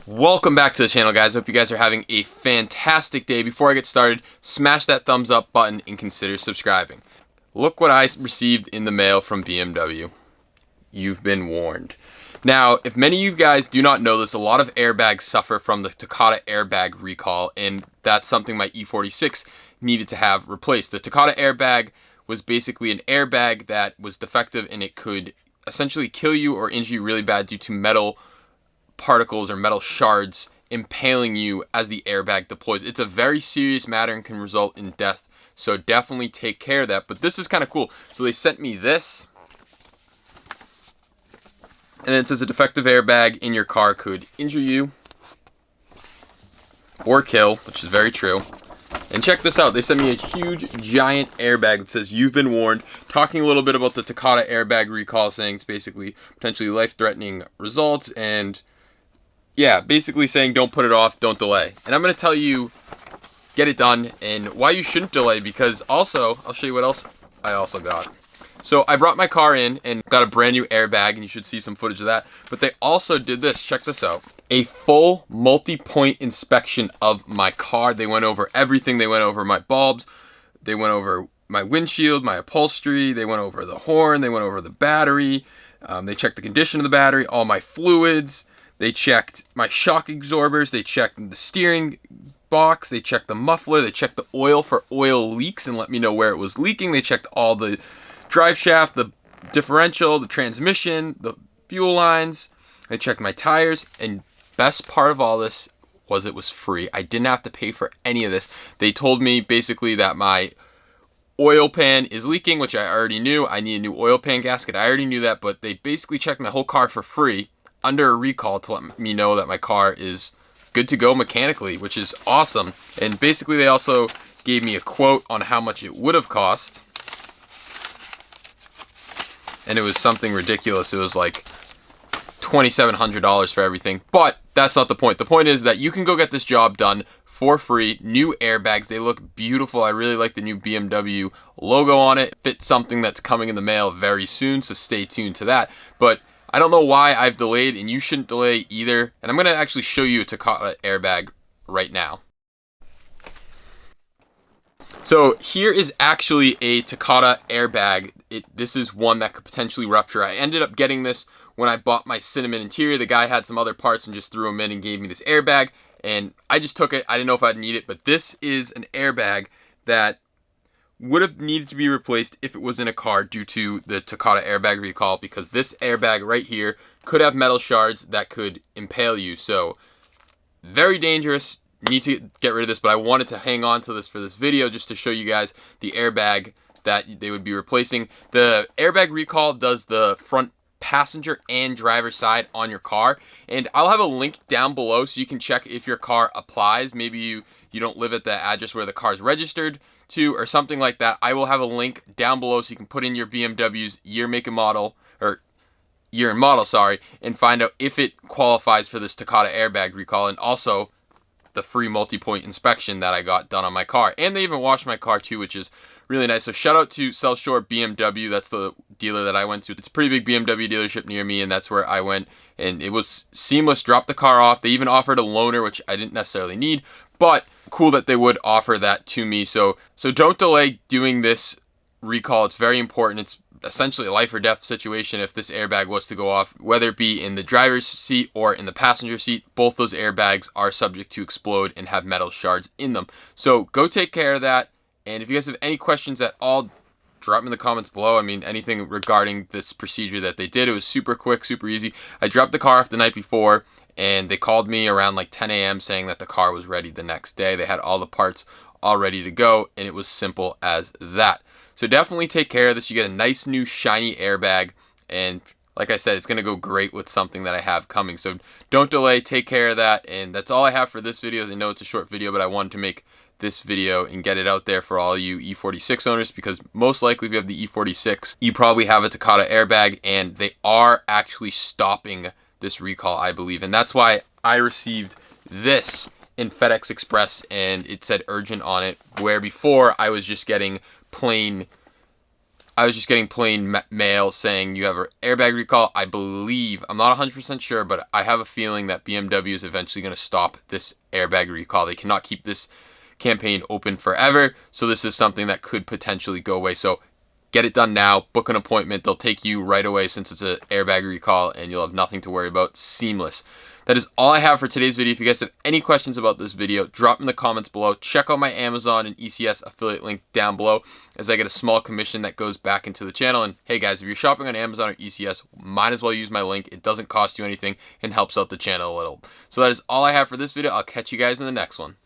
Welcome back to the channel, guys. Hope you guys are having a fantastic day. Before I get started, smash that thumbs up button and consider subscribing. Look what I received in the mail from BMW. You've been warned. Now, if many of you guys do not know this, a lot of airbags suffer from the Takata Air Bag recall, and that's something my E46 needed to have replaced. The Takata Air Bag was basically an airbag that was defective, and it could essentially kill you or injure you really bad due to metal particles or metal shards impaling you as the airbag deploys. It's a very serious matter and can result in death, so definitely take care of that. But this is kind of cool. So they sent me this, and then it says a defective airbag in your car could injure you or kill, which is very true. And check this out, they sent me a huge giant airbag that says you've been warned, talking a little bit about the Takata Air Bag recall, saying it's basically potentially life-threatening results, and yeah, basically saying don't put it off, don't delay. And I'm going to tell you, get it done, and why you shouldn't delay, because also, I'll show you what else I also got. So I brought my car in and got a brand new airbag, and you should see some footage of that. But they also did this, check this out. A full multi-point inspection of my car. They went over everything. They went over my bulbs. They went over my windshield, my upholstery. They went over the horn. They went over the battery. They checked the condition of the battery, all my fluids. They checked my shock absorbers, they checked the steering box, they checked the muffler, they checked the oil for oil leaks and let me know where it was leaking. They checked all the drive shaft, the differential, the transmission, the fuel lines. They checked my tires, and best part of all this was it was free. I didn't have to pay for any of this. They told me basically that my oil pan is leaking, which I already knew. I need a new oil pan gasket. I already knew that, but they basically checked my whole car for free under a recall to let me know that my car is good to go mechanically, which is awesome. And basically they also gave me a quote on how much it would have cost, and it was something ridiculous. It was like $2,700 for everything, but that's not the point. The point is that you can go get this job done for free. New airbags, they look beautiful. I really like the new BMW logo on it. Fits something that's coming in the mail very soon, so stay tuned to that. But I don't know why I've delayed, and you shouldn't delay either. And I'm going to actually show you a Takata airbag right now. So here is actually a Takata airbag. This is one that could potentially rupture. I ended up getting this when I bought my Cinnamon interior. The guy had some other parts and just threw them in and gave me this airbag, and I just took it. I didn't know if I'd need it, but this is an airbag that would have needed to be replaced if it was in a car due to the Takata airbag recall, because this airbag right here could have metal shards that could impale you. So very dangerous. Need to get rid of this, but I wanted to hang on to this for this video just to show you guys the airbag that they would be replacing. The airbag recall does the front passenger and driver side on your car, and I'll have a link down below so you can check if your car applies. Maybe you don't live at the address where the car is registered to or something like that. I will have a link down below so you can put in your BMW's year, make, and model, or year and model, sorry, and find out if it qualifies for this Takata airbag recall, and also the free multi-point inspection that I got done on my car. And they even washed my car too, which is really nice. So shout out to South Shore BMW. That's the dealer that I went to. It's a pretty big BMW dealership near me, and that's where I went, and it was seamless. Dropped the car off. They even offered a loaner, which I didn't necessarily need, but cool that they would offer that to me. So don't delay doing this recall. It's very important. It's essentially a life or death situation if this airbag was to go off, whether it be in the driver's seat or in the passenger seat. Both those airbags are subject to explode and have metal shards in them. So go take care of that. And if you guys have any questions at all, drop them in the comments below. I mean, anything regarding this procedure that they did. It was super quick, super easy. I dropped the car off the night before, and they called me around like 10 a.m. saying that the car was ready the next day. They had all the parts all ready to go, and it was simple as that. So definitely take care of this. You get a nice new shiny airbag, and like I said, it's going to go great with something that I have coming. So don't delay, take care of that, and that's all I have for this video. I know it's a short video, but I wanted to make this video and get it out there for all you E46 owners, because most likely if you have the E46, you probably have a Takata airbag, and they are actually stopping this recall, I believe. And that's why I received this in FedEx Express, and it said urgent on it, where before I was just getting plain I was just getting plain mail saying you have an airbag recall. I believe, I'm not 100% sure, but I have a feeling that BMW is eventually going to stop this airbag recall. They cannot keep this campaign open forever, so this is something that could potentially go away. So get it done now, book an appointment. They'll take you right away since it's an airbag recall, and you'll have nothing to worry about. Seamless. That is all I have for today's video. If you guys have any questions about this video, drop in the comments below. Check out my Amazon and ECS affiliate link down below, as I get a small commission that goes back into the channel. And hey guys, if you're shopping on Amazon or ECS, might as well use my link. It doesn't cost you anything and helps out the channel a little. So that is all I have for this video. I'll catch you guys in the next one.